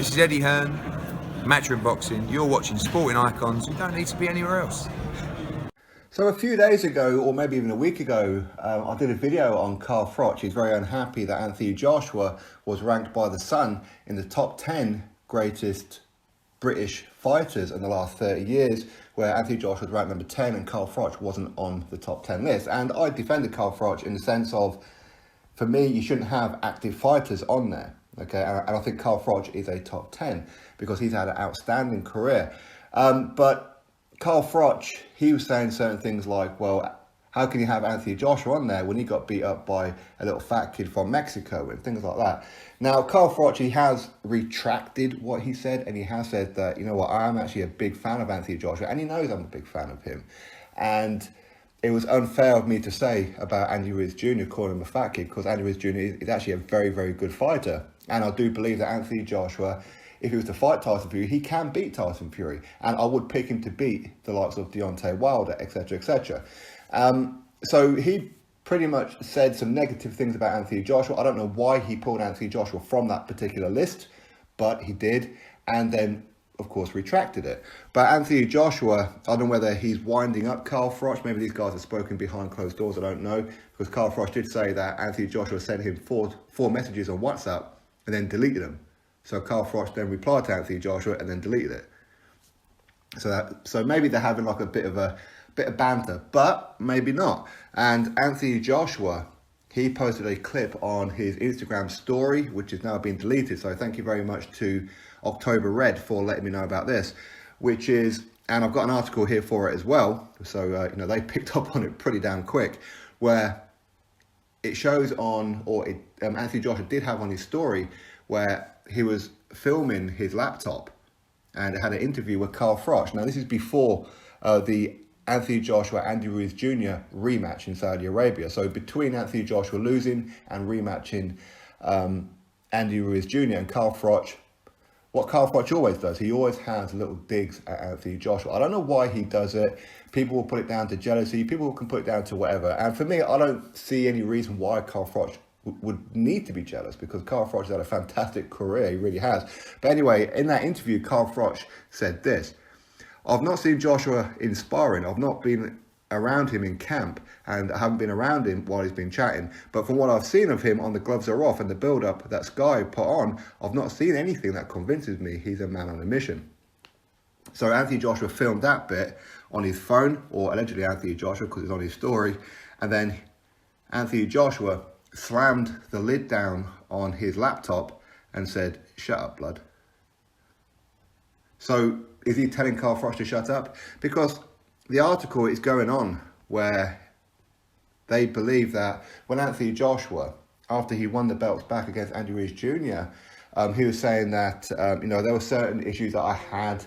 This is Eddie Hearn, Matchroom Boxing. You're watching Sporting Icons. You don't need to be anywhere else. So a few days ago, or maybe even a week ago, I did a video on Carl Froch. He's very unhappy that Anthony Joshua was ranked by The Sun in the top 10 greatest British fighters in the last 30 years, where Anthony Joshua was ranked number 10 and Carl Froch wasn't on the top 10 list. And I defended Carl Froch in the sense of, for me, you shouldn't have active fighters on there. Okay, and I think Carl Froch is a top 10 because he's had an outstanding career. But Carl Froch, he was saying certain things like, well, how can you have Anthony Joshua on there when he got beat up by a little fat kid from Mexico and things like that. Now, Carl Froch, he has retracted what he said, and he has said that, you know what, I am actually a big fan of Anthony Joshua, and he knows I'm a big fan of him. And it was unfair of me to say about Andy Ruiz Jr., calling him a fat kid, because Andy Ruiz Jr. is actually a very, very good fighter. And I do believe that Anthony Joshua, if he was to fight Tyson Fury, he can beat Tyson Fury. And I would pick him to beat the likes of Deontay Wilder, etc., etc. So he pretty much said some negative things about Anthony Joshua. I don't know why he pulled Anthony Joshua from that particular list, but he did. And then, of course, retracted it. But Anthony Joshua, I don't know whether he's winding up Carl Froch. Maybe these guys have spoken behind closed doors. I don't know. Because Carl Froch did say that Anthony Joshua sent him four messages on WhatsApp and then deleted them. So Carl Froch then replied to Anthony Joshua and then deleted it. So maybe they're having like a bit of banter, but maybe not. And Anthony Joshua, he posted a clip on his Instagram story, which is now being deleted. So thank you very much to October Red for letting me know about this, which is, and I've got an article here for it as well. So, they picked up on it pretty damn quick, where it shows on, Anthony Joshua did have on his story where he was filming his laptop and it had an interview with Carl Froch. Now, this is before the Anthony Joshua, Andy Ruiz Jr. rematch in Saudi Arabia. So between Anthony Joshua losing and rematching Andy Ruiz Jr. and Carl Froch, what Carl Froch always does, he always has little digs at Anthony Joshua. I don't know why he does it. People will put it down to jealousy. People can put it down to whatever. And for me, I don't see any reason why Carl Froch would need to be jealous, because Carl Froch has had a fantastic career. He really has. But anyway, in that interview, Carl Froch said this: I've not seen Joshua in sparring. I've not been around him in camp, and I haven't been around him while he's been chatting. But from what I've seen of him on The Gloves Are Off and the build-up that Sky put on, I've not seen anything that convinces me he's a man on a mission. So Anthony Joshua filmed that bit on his phone, or allegedly Anthony Joshua, because it's on his story. And then Anthony Joshua slammed the lid down on his laptop and said, "Shut up, blood." So is he telling Carl Froch to shut up? Because the article is going on where they believe that when Anthony Joshua, after he won the belts back against Andy Ruiz Jr., he was saying that, there were certain issues that I had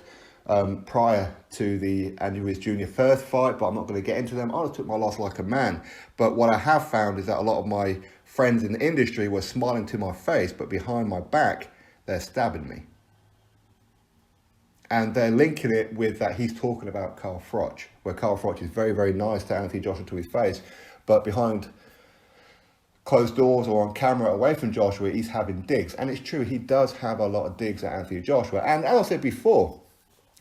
prior to the Andy Ruiz Jr. first fight, but I'm not going to get into them. I just took my loss like a man. But what I have found is that a lot of my friends in the industry were smiling to my face, but behind my back, they're stabbing me. And they're linking it with that he's talking about Carl Froch, where Carl Froch is very, very nice to Anthony Joshua to his face, but behind closed doors or on camera away from Joshua, he's having digs. And it's true, he does have a lot of digs at Anthony Joshua. And as I said before,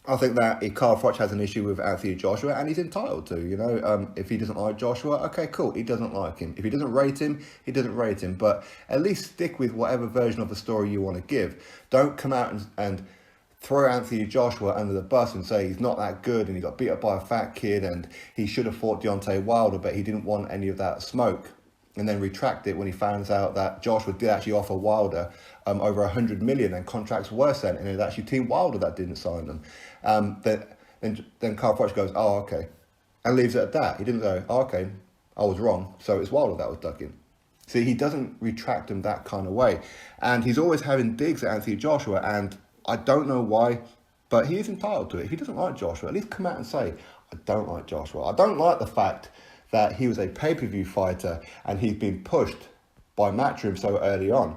I think that if Carl Froch has an issue with Anthony Joshua, and he's entitled to, if he doesn't like Joshua, okay, cool, he doesn't like him. If he doesn't rate him, he doesn't rate him. But at least stick with whatever version of the story you want to give. Don't come out and throw Anthony Joshua under the bus and say he's not that good and he got beat up by a fat kid and he should have fought Deontay Wilder, but he didn't want any of that smoke. And then retract it when he finds out that Joshua did actually offer Wilder over 100 million and contracts were sent, and it was actually Team Wilder that didn't sign them. Then Carl Froch goes, "Oh, okay," and leaves it at that. He didn't go, "Oh, okay, I was wrong, so it's Wilder that was ducking." See, he doesn't retract him that kind of way. And he's always having digs at Anthony Joshua, and I don't know why, but he is entitled to it. If he doesn't like Joshua, at least come out and say, "I don't like Joshua. I don't like the fact that he was a pay-per-view fighter and he's been pushed by Matchroom so early on,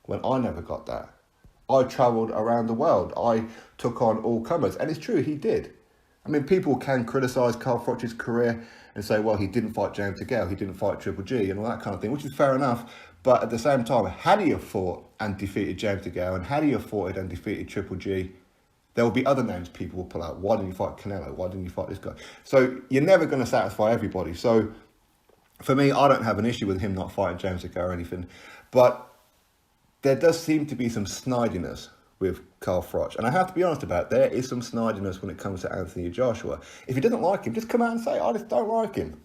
when I never got that. I travelled around the world. I took on all comers." And it's true, he did. I mean, people can criticise Carl Froch's career and say, well, he didn't fight James DeGale, he didn't fight Triple G and all that kind of thing, which is fair enough. But at the same time, had he have fought and defeated James DeGale, and had he have fought and defeated Triple G, there will be other names people will pull out. Why didn't you fight Canelo? Why didn't you fight this guy? So you're never going to satisfy everybody. So for me, I don't have an issue with him not fighting James DeGale or anything. But there does seem to be some snidiness with Carl Froch. And I have to be honest about it, there is some snidiness when it comes to Anthony Joshua. If you didn't like him, just come out and say, I just don't like him.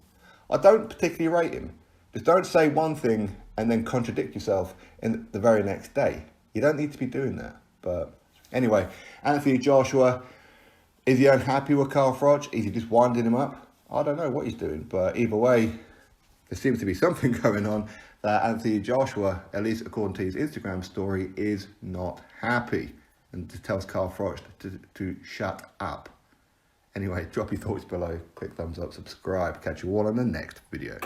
I don't particularly rate him. Just don't say one thing and then contradict yourself in the very next day. You don't need to be doing that. But anyway, Anthony Joshua, is he unhappy with Carl Froch? Is he just winding him up? I don't know what he's doing. But either way, there seems to be something going on that Anthony Joshua, at least according to his Instagram story, is not happy and tells Carl Froch to shut up. Anyway, drop your thoughts below, click thumbs up, subscribe. Catch you all in the next video.